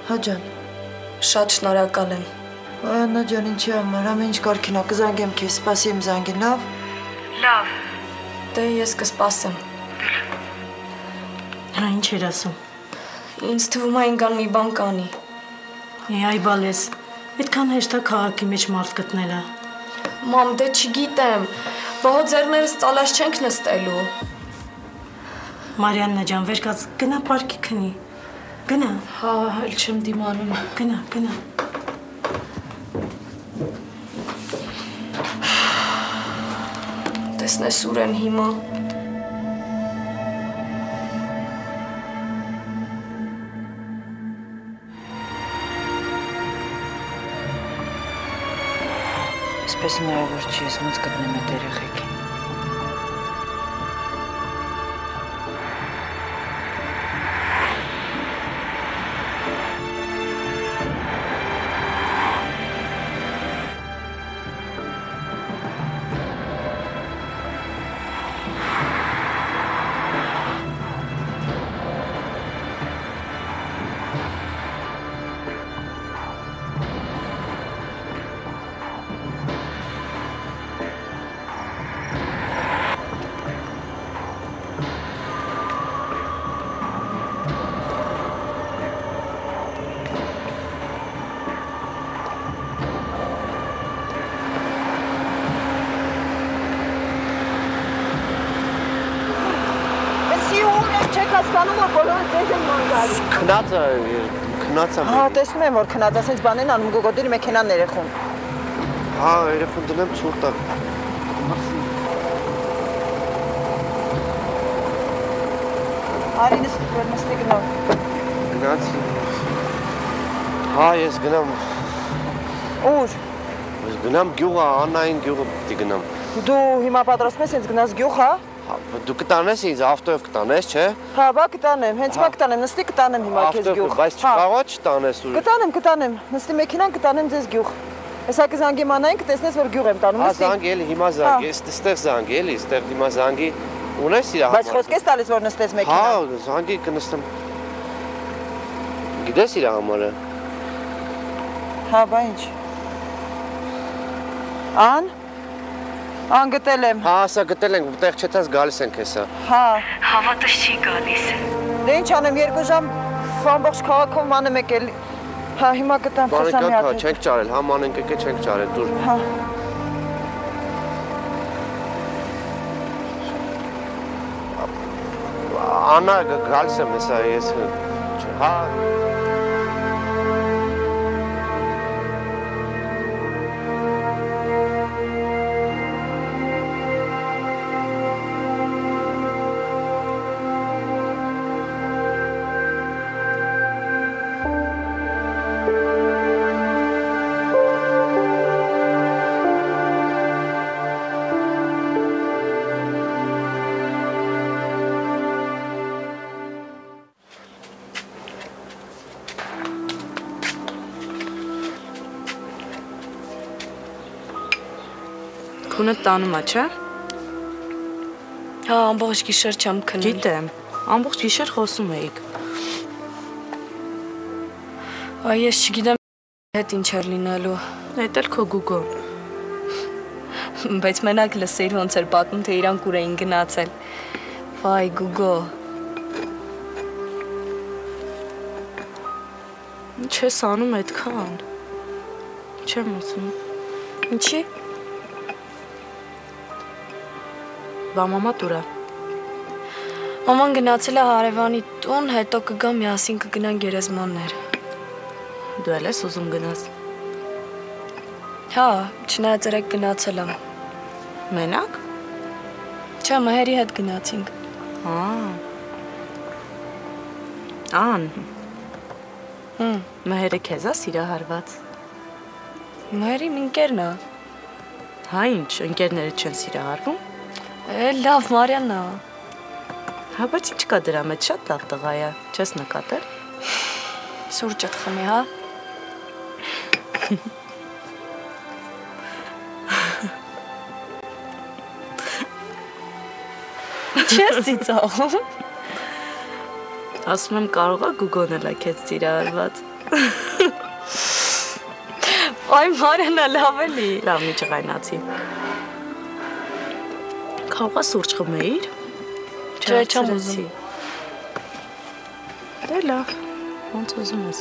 Հա ջան։ Շատ շնորհակալ եմ։ Աննա ջան, ինչի համար, ամեն ինչ կարգին է, կզանգեմ քեզ, սպասի իմ զանգին, լավ։ Լավ։ Դե ես կսպասեմ։ Հա, ինչ էր ասում։ Ինձ թվում է ինքան մի բան կանի։ Այ բալես, այդքան հեշտ է քաղաքի մեջ մարդ գտնելը։ Մամ, դե չգիտեմ, բահո ձեռներս ծալած չենք նստելու։ Մարիաննա ջան, վեր կաց, գնա պարկի քնի։ Գնա։ Հա, էլ չեմ դիմանում։ Գնա։ Տեսնես ուր են հիմա։ Այսպես հնարավոր չի, ես ոնց գտնեմ այդ երեխեքին։ Քնած եմ։ Հա, տեսնում եմ, որ քնած, ասենց բանեն անում գոգոտիր մեքենան երեխուն։ Հա, երեխուն դնեմ ցուրտ է։ Արի նստի գնամ։ Գնաց։ Հա, ես գնամ։ Ուր։ Ես գնամ գյուղը, Աննային գյուղը պիտի գնամ։ Դու հիմա պատրաստում ես ինձ գնաս գյուղ, հա։ Դու կտանես ինձ ավտոյով կտանես, չէ։ Հա, բա կտանեմ, հենց բա կտանեմ, նստի կտանեմ հիմա քեզ գյուղ։ Բայց չկարողա չտանես ու։ Կտանեմ, նստի մեքենան կտանեմ ձեզ գյուղ։ Հեսա կզանգեմ Աննային, կտեսնես որ գյուղ եմ տանում, նստի։ Հա, զանգ էլի, հիմա զանգ, ես ստեղ զանգ էլի, ստեղ հիմա զանգի ունես իր համար։ Բայց խոսք ես տալիս որ նստես մեքենան։ Հա, զանգի կնստեմ։ Գիտես իր համարը։ Հա, բա ինչ։ Ան գտել եմ։ Հա, ասա գտել ենք, տեղ չետաս գալիս ենք հեսա։ Հա։ Հավատս չի գալիս։ Դե ինչ անեմ, 2 ժամ ամբողջ քաղաքում մանեմ եկել։ Հա, հիմա կտամ խոսամ մի հատ։ Հա, չենք ճարել, հա, մանենք եկել չենք ճարել, դուր։ Հա։ Աննա գալիս եմ հեսա, ես, հա։ Քունը տանում է, չէ։ Հա, ամբողջ գիշեր չեմ քնել։ Գիտեմ, ամբողջ գիշեր խոսում էիք։ Այ ես չգիտեմ հետ ինչ էր լինելու։ Էդ էլ քո գուգոն։ Բայց մենակ լսեիր ոնց էր պատմում, թե իրանք ուր էին գնացել։ Վայ, գուգո։ Ինչ ես անում այդքան։ Չեմ ուզում։ Ինչի։ Բա մամա տուրա։ Մաման գնացել է հարևանի տուն, հետո կգա միասին կգնան գերեզմաններ։ Դու էլ ես ուզում գնաս։ Հա, չնայած երեկ գնացել եմ։ Մենակ։ Չէ, մահերի հետ գնացինք։ Ան։ Մահերը քեզ է սիրահարված։ Մահերի իմ ընկերն է։ Հա, ինչ, ընկերները չեն սիրահարվում։ Լավ, Մարիաննա։ Հա, բայց ինչ կա դրա մեջ, շատ լավ տղա է, չես նկատել։ Սուրճդ խմի, հա։ Չես ծիծաղում։ Ասում եմ կարող է Գուգոնել է քեզ ծիրահարված։ Այ Մարենա լավ էլի։ Լավ մի ջղայնացի։ Կարող է սուրճ խմեիր։ Չէ, չեմ ուզում։ Դե լավ, ոնց ուզում ես։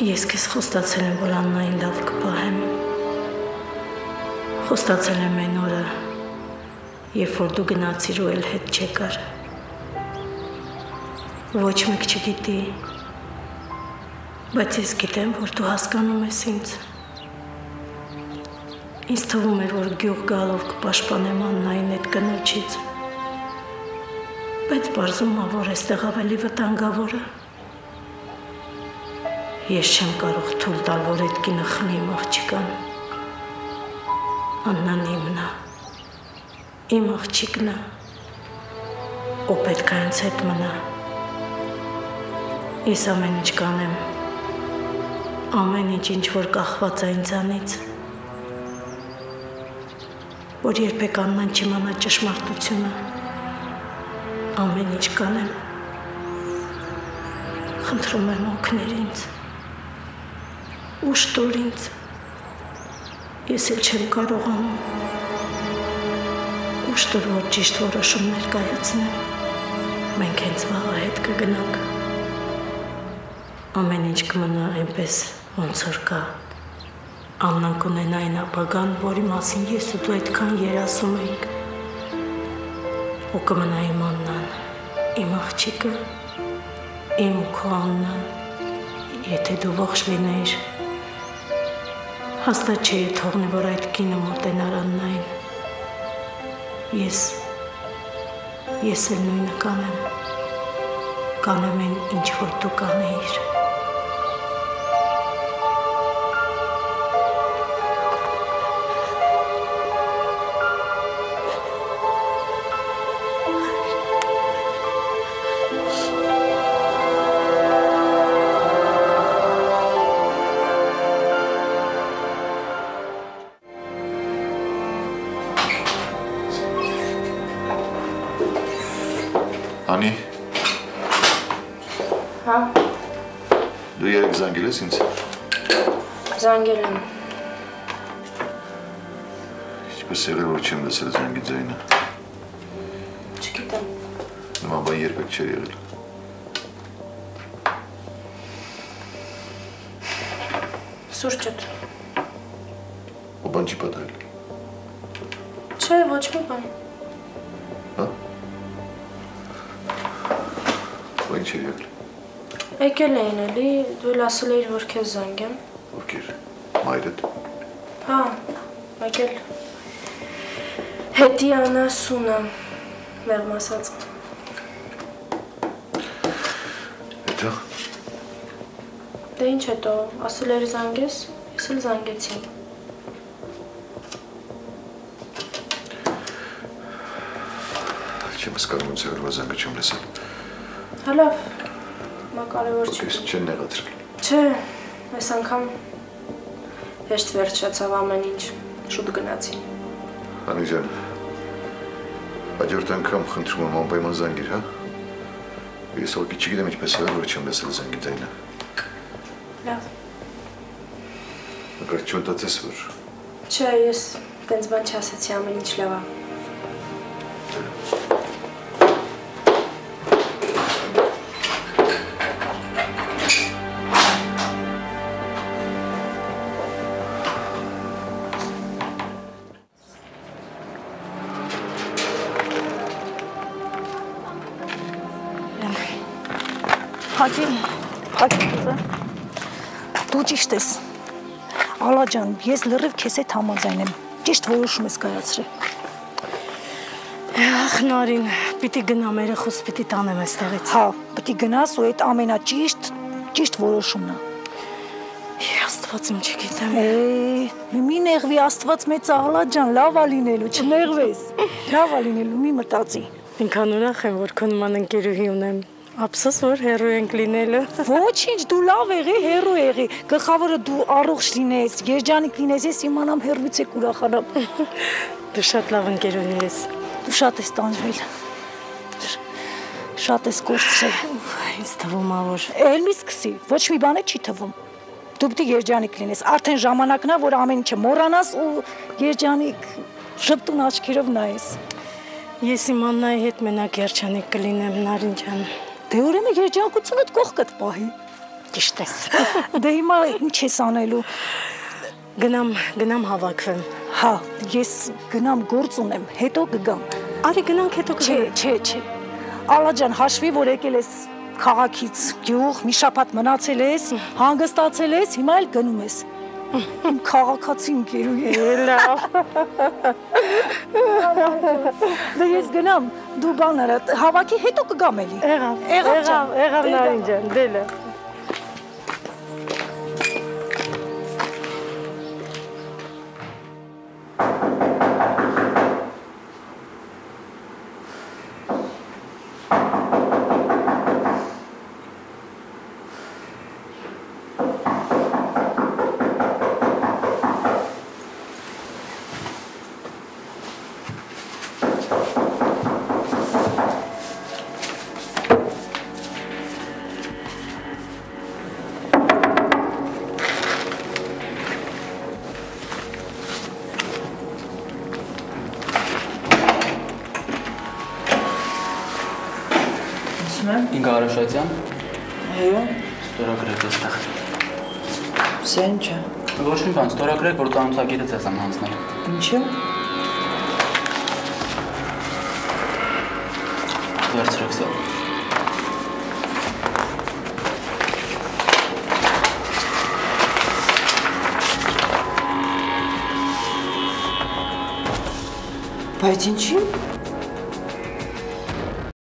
Ես քեզ խոստացել եմ, որ Աննային լավ կպահեմ։ Խոստացել եմ այն օրը, երբ որ դու գնացիր ու էլ հետ չեկար։ Ոչ մեկ չգիտի, բայց ես գիտեմ, որ դու հասկանում ես ինձ։ Ինձ թվում էր, որ գյուղ գալով կպաշտպանեմ Աննային այդ կնոջից, բայց պարզում է, որ այստեղ ավելի վտանգավոր է։ Ես չեմ կարող թույլ տալ, որ այդ կինը խլի իմ աղջիկան։ Աննան իմն է, իմ աղջիկն է, ով պետք է ինձ հետ մնա։ Ես ամեն ինչ կանեմ, ամեն ինչ որ կախված է ինձանից, որ երբեք Աննան չիմանա ճշմարտությունը, ամեն ինչ կանեմ, խնդրում եմ օգներ ինձ, ուշ տուր ինձ, ես էլ չեմ կարողանում, ուշ տուր, որ ճիշտ որոշումներ կայացնեմ, մենք հենց վաղը հետ կգնանք, ամեն ինչ կմնա այնպես, ոնց որ կա, Աննան կունենա այն ապագան, որի մասին ես ու դու այդքան երասում էինք, ու կմնա իմ Աննան, իմ աղջիկը, իմ ու քո Աննան, եթե դու ողջ լինեիր, հաստատ չէի թողնի, որ այդ կինը մոտենար Աննային, ես էլ նույնը կանեմ այն, ինչ որ դու կանեիր։ Անի։ Հա։ Դու երեք զանգել ես ինձ։ Զանգել եմ։ Ինչպես եղել, որ չեմ լսել զանգի ձայնը։ Չգիտեմ։ Նման բան երբեք չէր եղել։ Սուրճդ։ Ու բան չի պատահել։ Չէ, ոչ մի բան։ Հա։ Ինչ էր եղել։ Եկել էին էլի, դու էլ ասել էիր, որ քեզ զանգեմ։ Ովքեր։ Մայրդ։ Հա, եկել։ Հետի Աննա Սունը, մեղմ ասած։ Հետո։ Դե ինչ հետո, ասել էիր զանգես, ես էլ զանգեցի։ Չեմ հասկանում ոնց եղել, որ զանգը չեմ լսել։ Հա լավ, մա կարևոր չի։ Ոգես չեն նեղացրել։ Չէ, այս անգամ հեշտ վերջացավ ամեն ինչ, շուտ գնացի։ Անի ջան, հաջորդ անգամ խնդրում եմ անպայման զանգիր, հա։ Ես ուղղակի չգիտեմ ինչպես եղել, որ չեմ լսել զանգի ձայնը։ Լավ։ Նկար չմտածես, որ։ Չէ, ես տենց բան չասեցի, ամեն ինչ լավ է։ Հակի դու ճիշտ ես, Ալա ջան, ես լրիվ քեզ հետ համաձայն եմ, ճիշտ որոշում ես կայացրել։ Ախ Նարին, պիտի գնամ երեխուս, պիտի տանեմ այստեղից։ Հա, պիտի գնաս ու այդ ամենաճիշտ որոշումն է։ Աստված իմ չգիտեմ։ Մի նեղվի, Աստված մեծ Ալա ջան, լավ է լինելու, չնեղվես։ Լավ է լինելու, մի մտածի։ Ինքան ուրախ եմ, որ քո նման ընկերուհի ունեմ։ Ափսոս, որ հեռու ենք լինելու։ Ոչինչ, դու լավ եղի, հեռու եղի։ Գլխավորը դու առողջ լինես, երջանիկ լինես, ես իմանամ հեռվից եք ուրախանամ։ Դու շատ լավ ընկերուհի ես։ Դու շատ ես տանջվել։ Շատ ես կորցրել։ Ինձ թվում է, որ Էլ մի սկսի, ոչ մի բան չի թվում։ Դու պիտի երջանիկ լինես։ Արդեն ժամանակն է, որ ամեն ինչը մոռանաս ու երջանիկ շփտուն աչքերով նայես։ ես իմ Աննայի հետ մենակ երջանիկ կլինեմ, Նարին ջան։ Դե ուրեմն երջանկությունդ կողքդ պահի։ Ճիշտ ես։ Դե հիմա ինչ ես անելու։ Գնամ հավաքվեմ։ Հա, ես գնամ գործ ունեմ, հետո կգամ։ Արի գնանք հետո Չէ։ Ալլա ջան, հաշվի որ եկել ես քաղաքից, գյուղ, մի շաբաթ մնացել ես, հանգստացել ես, հիմա էլ գնում ես։ Իմ քաղաքացի ընկերուհի է, լավ։ Դե ես գնամ, դու բան արա, հավաքի հետո կգամ էլի։ Եղավ Նարին ջան, դե լավ։ Ինգա Արաշատյան։ Այո, Ստորագրեք այստեղ։ սա ինչ է։ Ոչ մի բան, ստորագրեք, որ ծանոթագիրը ձեզ եմ հանձնել։ Ինչը։ Վերցրեք սա։ Բայց ինչի՞։